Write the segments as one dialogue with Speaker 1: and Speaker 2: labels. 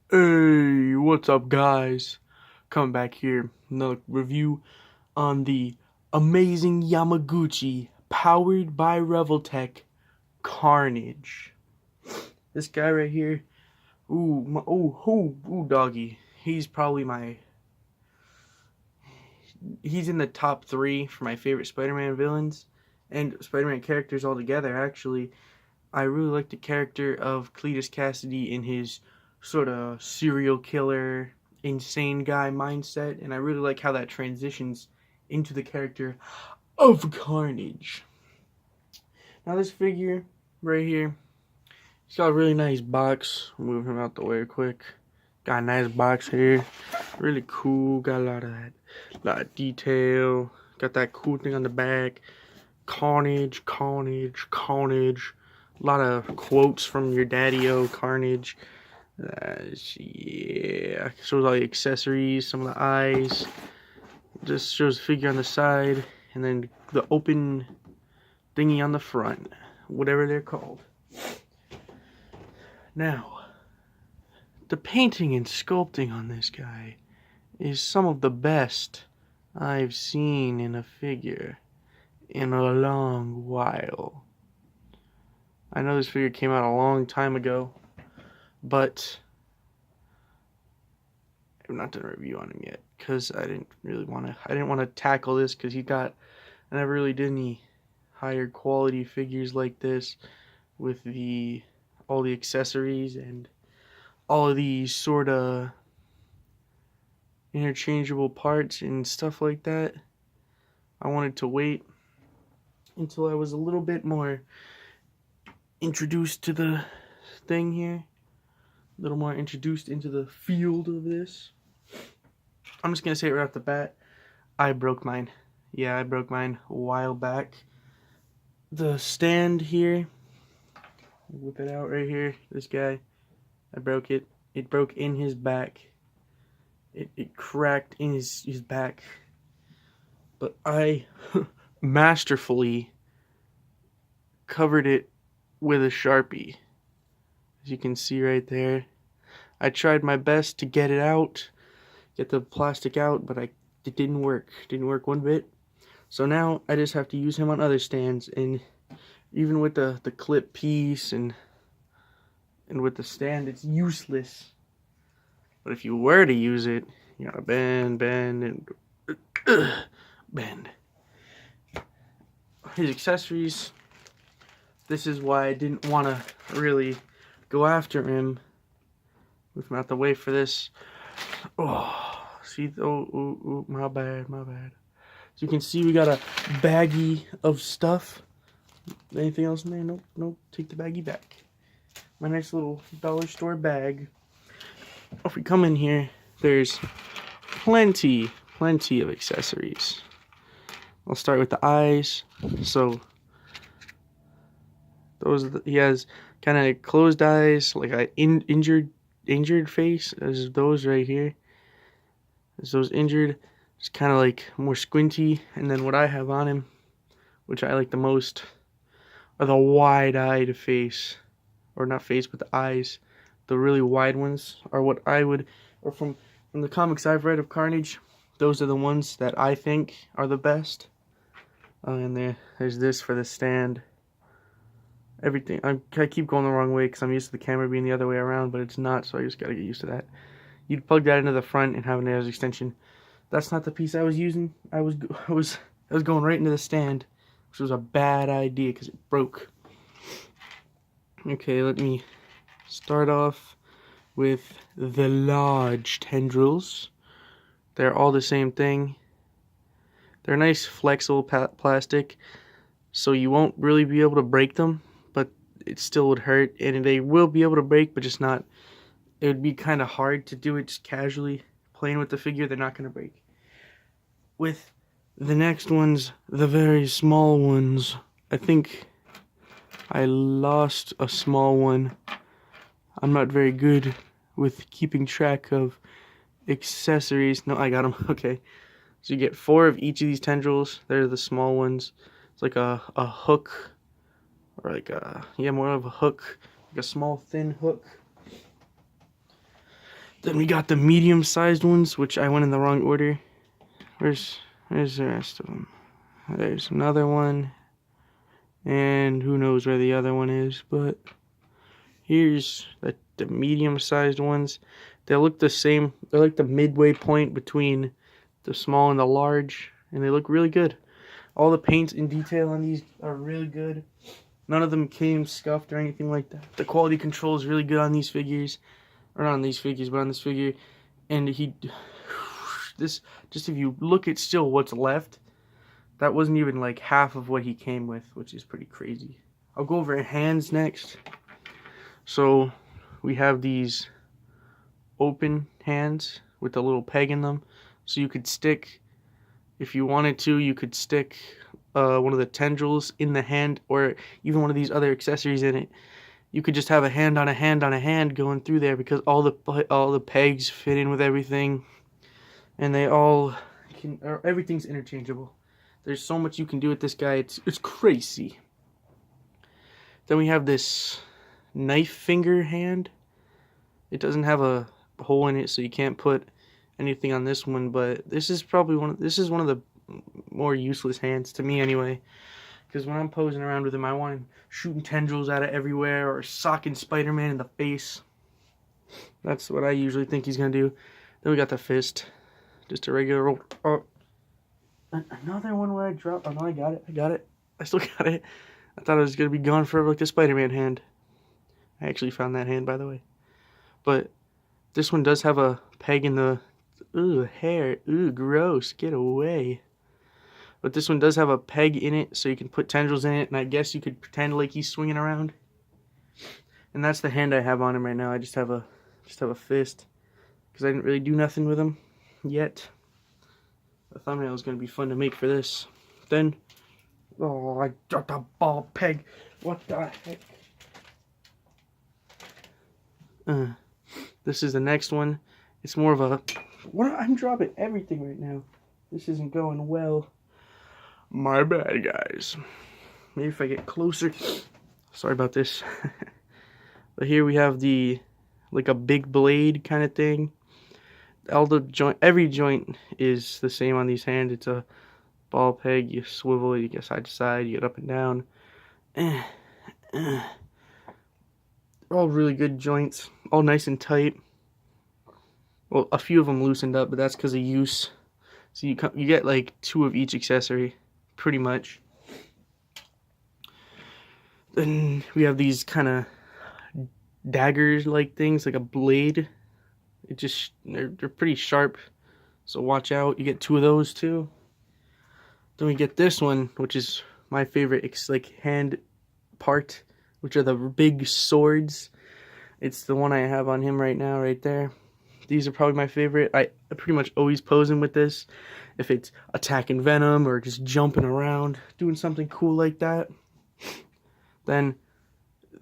Speaker 1: Hey, what's up, guys? Coming back here, another review on the amazing Yamaguchi, powered by Revoltech Carnage. This guy right here, doggy. He's probably he's in the top 3 for my favorite Spider-Man villains and Spider-Man characters altogether. Actually, I really like the character of Cletus Cassidy in his sort of serial killer, insane guy mindset, and I really like how that transitions into the character of Carnage. Now, this figure right here, he's got a really nice box. Move him out the way quick. Got a nice box here, really cool. Got a lot of detail. Got that cool thing on the back. Carnage, Carnage, Carnage. A lot of quotes from your daddy-o, Carnage. Yeah, shows all the accessories, some of the eyes. Just shows the figure on the side, and then the open thingy on the front, whatever they're called. Now, the painting and sculpting on this guy is some of the best I've seen in a figure in a long while. I know this figure came out a long time ago, but I've not done a review on him yet because I didn't want to tackle this because I never really did any higher quality figures like this with all the accessories and all of these sort of interchangeable parts and stuff like that. I wanted to wait until I was a little bit more introduced to the thing here, a little more introduced into the field of this. I'm just gonna say it right off the bat, I broke mine. Yeah, I broke mine a while back. The stand here, whip it out right here, this guy, I broke it. It broke in his back. It cracked in his back. But I masterfully covered it with a Sharpie. As you can see right there. I tried my best to get it out, get the plastic out, but it didn't work. Didn't work one bit. So now I just have to use him on other stands, and even with the clip piece and with the stand, it's useless. But if you were to use it, you gotta bend, and bend. His accessories, this is why I didn't want to really go after him. Move him out the way for this. Oh, see, my bad. So you can see we got a baggie of stuff. Anything else in there? Nope, take the baggie back. My nice little dollar store bag. If we come in here, there's plenty of accessories. I'll start with the eyes. So he has kind of closed eyes, like an injured face, as those right here. As those injured, it's kind of like more squinty. And then what I have on him, which I like the most, are the wide-eyed face, or not face, but the eyes. The really wide ones are what I would, or from the comics I've read of Carnage, those are the ones that I think are the best. And there's this for the stand. Everything, I keep going the wrong way because I'm used to the camera being the other way around, but it's not, so I just gotta get used to that. You'd plug that into the front and have an as extension. That's not the piece I was using. I was going right into the stand, which was a bad idea because it broke. Okay, let me start off with the large tendrils. They're all the same thing. They're nice flexible plastic, so you won't really be able to break them, but it still would hurt, and they will be able to break, but just not. It would be kind of hard to do it just casually. Playing with the figure, they're not going to break. With the next ones, the very small ones, I think I lost a small one. I'm not very good with keeping track of accessories. No, I got them. Okay. So you get 4 of each of these tendrils. They're the small ones. It's like a hook, or more of a hook, like a small thin hook. Then we got the medium-sized ones, which I went in the wrong order. Where's the rest of them? There's another one, and who knows where the other one is, but here's the medium-sized ones. They look the same. They're like the midway point between the small and the large, and they look really good. All the paints and detail on these are really good. None of them came scuffed or anything like that. The quality control is really good on these figures. Or not on these figures, but on this figure. And this, just if you look at still what's left, that wasn't even like half of what he came with, which is pretty crazy. I'll go over hands next. So we have these open hands with a little peg in them. So you could stick, if you wanted to, you could stick one of the tendrils in the hand, or even one of these other accessories in it. You could just have a hand on a hand on a hand going through there, because all the pegs fit in with everything, and they all can, or everything's interchangeable. There's so much you can do with this guy. It's crazy. Then we have this knife finger hand. It doesn't have a hole in it, so you can't put anything on this one, but this is probably one of the more useless hands to me anyway, because when I'm posing around with him, I want him shooting tendrils out of everywhere or socking Spider-Man in the face. That's what I usually think he's gonna do. Then we got the fist, just a regular old, another one where I dropped. Oh no, I got it, I still got it. I thought it was gonna be gone forever like the Spider-Man hand. I actually found that hand, by the way. But this one does have a peg in the, hair, gross, get away. But this one does have a peg in it, so you can put tendrils in it, and I guess you could pretend like he's swinging around. And that's the hand I have on him right now. I just have a fist, because I didn't really do nothing with him yet. The thumbnail is going to be fun to make for this. Then, oh, I dropped a ball peg. What the heck? This is the next one. It's more of a, I'm dropping everything right now. This isn't going well. My bad, guys. Maybe if I get closer. Sorry about this. But here we have like a big blade kind of thing. Every joint is the same on these hands. It's a ball peg. You swivel it, you get side to side, you get up and down. All really good joints. All nice and tight. Well, a few of them loosened up, but that's because of use. So you get like 2 of each accessory, pretty much. Then we have these kind of daggers-like things, like a blade. They're pretty sharp, so watch out. You get 2 of those too. Then we get this one, which is my favorite, like hand part, which are the big swords. It's the one I have on him right now, right there. These are probably my favorite. I pretty much always pose him with this. If it's attacking Venom or just jumping around, doing something cool like that. Then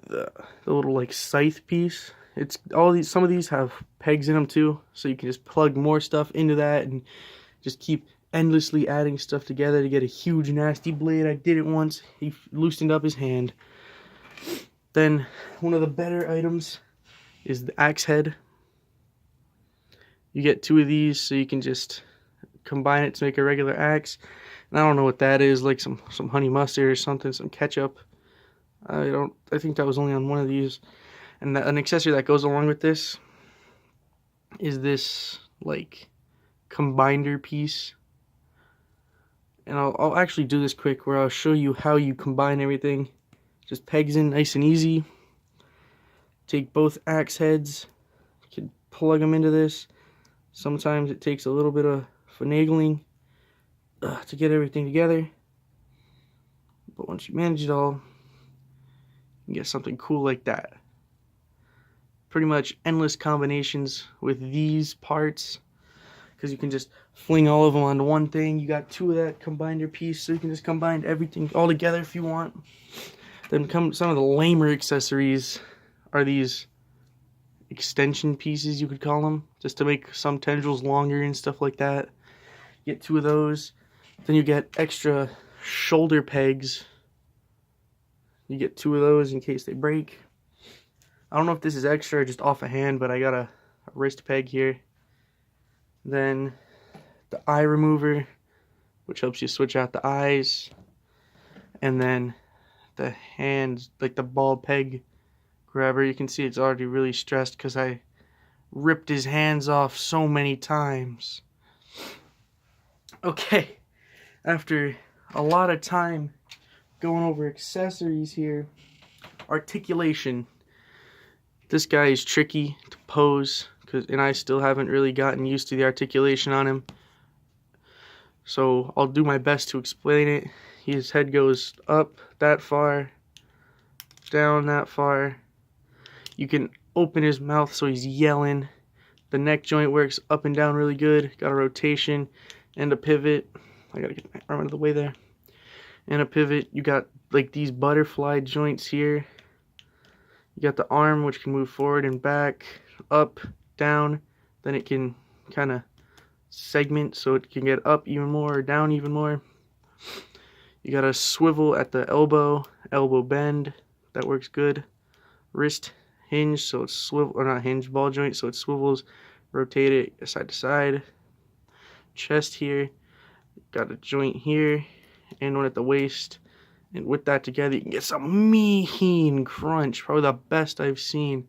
Speaker 1: the little like scythe piece. It's some of these have pegs in them too, so you can just plug more stuff into that and just keep endlessly adding stuff together to get a huge nasty blade. I did it once. He loosened up his hand. Then one of the better items is the axe head. You get 2 of these, so you can just combine it to make a regular axe. And I don't know what that is, like some honey mustard or something, some ketchup. I think that was only on one of these. And an accessory that goes along with this is this like combiner piece. And I'll actually do this quick, where I'll show you how you combine everything. Just pegs in nice and easy. Take both axe heads, you can plug them into this. Sometimes it takes a little bit of finagling to get everything together. But once you manage it all, you can get something cool like that. Pretty much endless combinations with these parts, because you can just fling all of them onto one thing. You got 2 of that combiner piece, so you can just combine everything all together if you want. Then some of the lamer accessories are these extension pieces, you could call them, just to make some tendrils longer and stuff like that. Get 2 of those. Then you get extra shoulder pegs. You get 2 of those in case they break. I don't know if this is extra or just off a hand, but I got a wrist peg here. Then the eye remover, which helps you switch out the eyes. And then the hands, like the ball peg grabber. You can see it's already really stressed because I ripped his hands off so many times. Okay, after a lot of time going over accessories here, articulation. This guy is tricky to pose, and I still haven't really gotten used to the articulation on him. So I'll do my best to explain it. His head goes up that far, down that far. You can open his mouth so he's yelling. The neck joint works up and down really good. Got a rotation and a pivot. I gotta get my arm out of the way there. And a pivot. You got like these butterfly joints here. You got the arm, which can move forward and back, up, down. Then it can kind of segment so it can get up even more or down even more. You got a swivel at the elbow, elbow bend. That works good. Wrist hinge, so it's swivel, or not hinge, ball joint, so it swivels. Rotate it side to side. Chest here. Got a joint here and one at the waist. And with that together, you can get some mean crunch. Probably the best I've seen.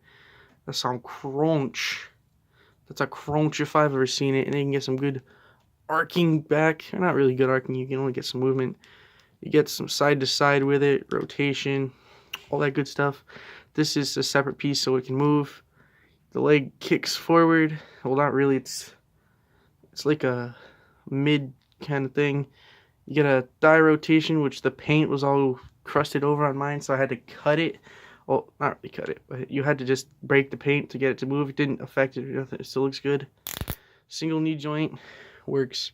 Speaker 1: That's some crunch. That's a crunch if I've ever seen it. And you can get some good arcing back. Or not really good arcing. You can only get some movement. You get some side to side with it. Rotation. All that good stuff. This is a separate piece so it can move. The leg kicks forward. Well, not really. It's like a mid kind of thing. You get a thigh rotation, which the paint was all crusted over on mine, so I had to cut it. Well, not really cut it, but you had to just break the paint to get it to move. It didn't affect it or nothing. It still looks good. Single knee joint works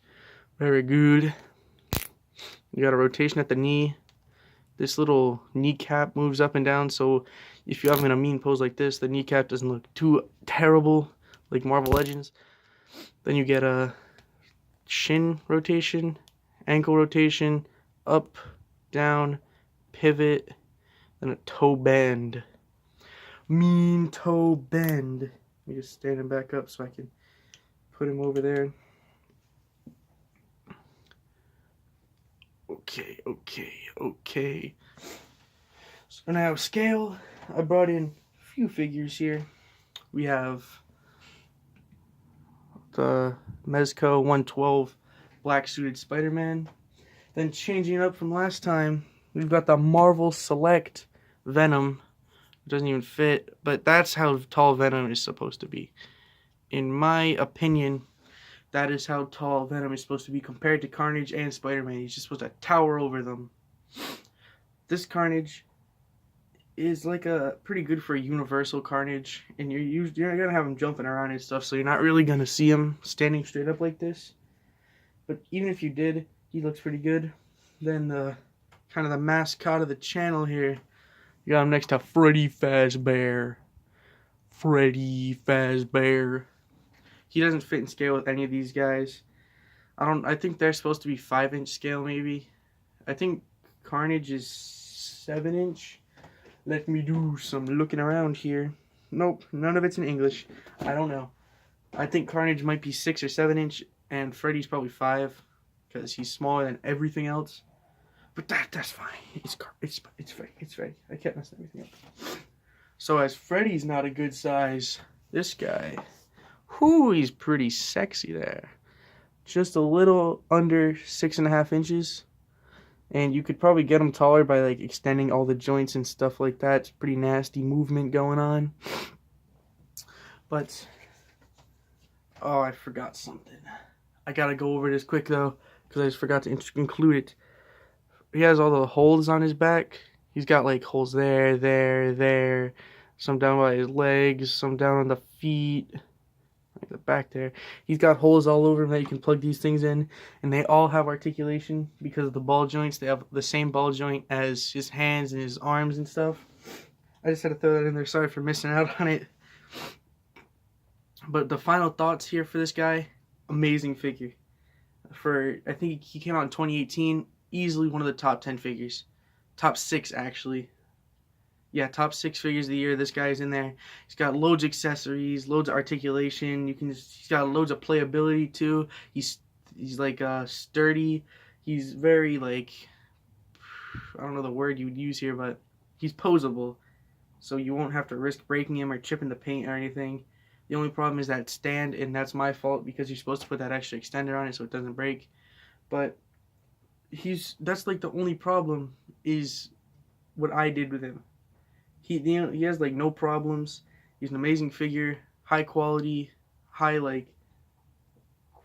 Speaker 1: very good. You got a rotation at the knee. This little kneecap moves up and down, so if you have him in a mean pose like this, the kneecap doesn't look too terrible like Marvel Legends. Then you get a shin rotation, ankle rotation, up, down, pivot, and a toe bend. Mean toe bend. Let me just stand him back up so I can put him over there. Okay. So now scale. I brought in a few figures here. We have the Mezco 112 black suited Spider-Man. Then changing up from last time, we've got the Marvel Select Venom. It doesn't even fit, but that's how tall Venom is supposed to be. In my opinion, that is how tall Venom is supposed to be compared to Carnage and Spider-Man. He's just supposed to tower over them. This Carnage is like a pretty good for a universal Carnage, and you're not gonna have him jumping around and stuff, so you're not really gonna see him standing straight up like this. But even if you did, he looks pretty good. Then the kind of the mascot of the channel here, you got him next to Freddy Fazbear. Freddy Fazbear. He doesn't fit in scale with any of these guys. I think they're supposed to be 5-inch scale maybe. I think Carnage is 7-inch. Let me do some looking around here. Nope, none of it's in English. I don't know. I think Carnage might be 6 or 7-inch, and Freddy's probably 5, because he's smaller than everything else. But that's fine. It's Freddy. It's Freddy. I can't mess everything up. So as Freddy's not a good size, this guy, whoo, he's pretty sexy there. Just a little under 6.5 inches. And you could probably get him taller by like extending all the joints and stuff like that. It's pretty nasty movement going on. But, oh, I forgot something. I gotta go over this quick though, because I just forgot to include it. He has all the holes on his back. He's got like holes there. Some down by his legs, some down on the feet. Like the back there. He's got holes all over him that you can plug these things in. And they all have articulation because of the ball joints. They have the same ball joint as his hands and his arms and stuff. I just had to throw that in there. Sorry for missing out on it. But the final thoughts here for this guy. Amazing figure. I think he came out in 2018. Easily one of the top 10 figures. Top 6 actually. Yeah, top 6 figures of the year. This guy's in there. He's got loads of accessories, loads of articulation. He's got loads of playability too. He's like sturdy. He's very like, I don't know the word you would use here, but he's posable. So you won't have to risk breaking him or chipping the paint or anything. The only problem is that stand, and that's my fault because you're supposed to put that extra extender on it so it doesn't break. But that's like the only problem is what I did with him. He has like no problems. He's an amazing figure, high quality, high like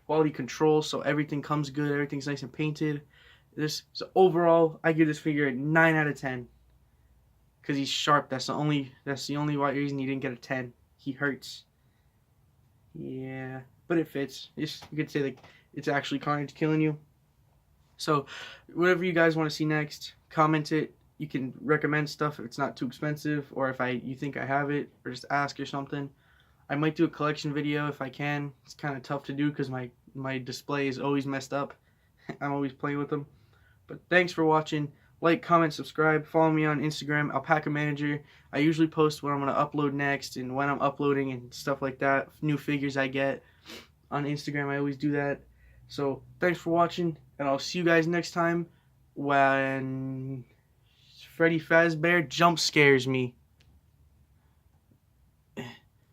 Speaker 1: quality control, so everything comes good, everything's nice and painted. So overall, I give this figure a 9 out of 10 because he's sharp. That's the only reason he didn't get a 10. He hurts. Yeah, but it fits. You could say like it's actually Carnage killing you. So whatever you guys want to see next, comment it. You can recommend stuff if it's not too expensive, or if you think I have it, or just ask or something. I might do a collection video if I can. It's kind of tough to do because my display is always messed up. I'm always playing with them. But thanks for watching. Like, comment, subscribe. Follow me on Instagram, Alpaca Manager. I usually post what I'm going to upload next and when I'm uploading and stuff like that. New figures I get on Instagram, I always do that. So thanks for watching, and I'll see you guys next time when Freddy Fazbear jump scares me.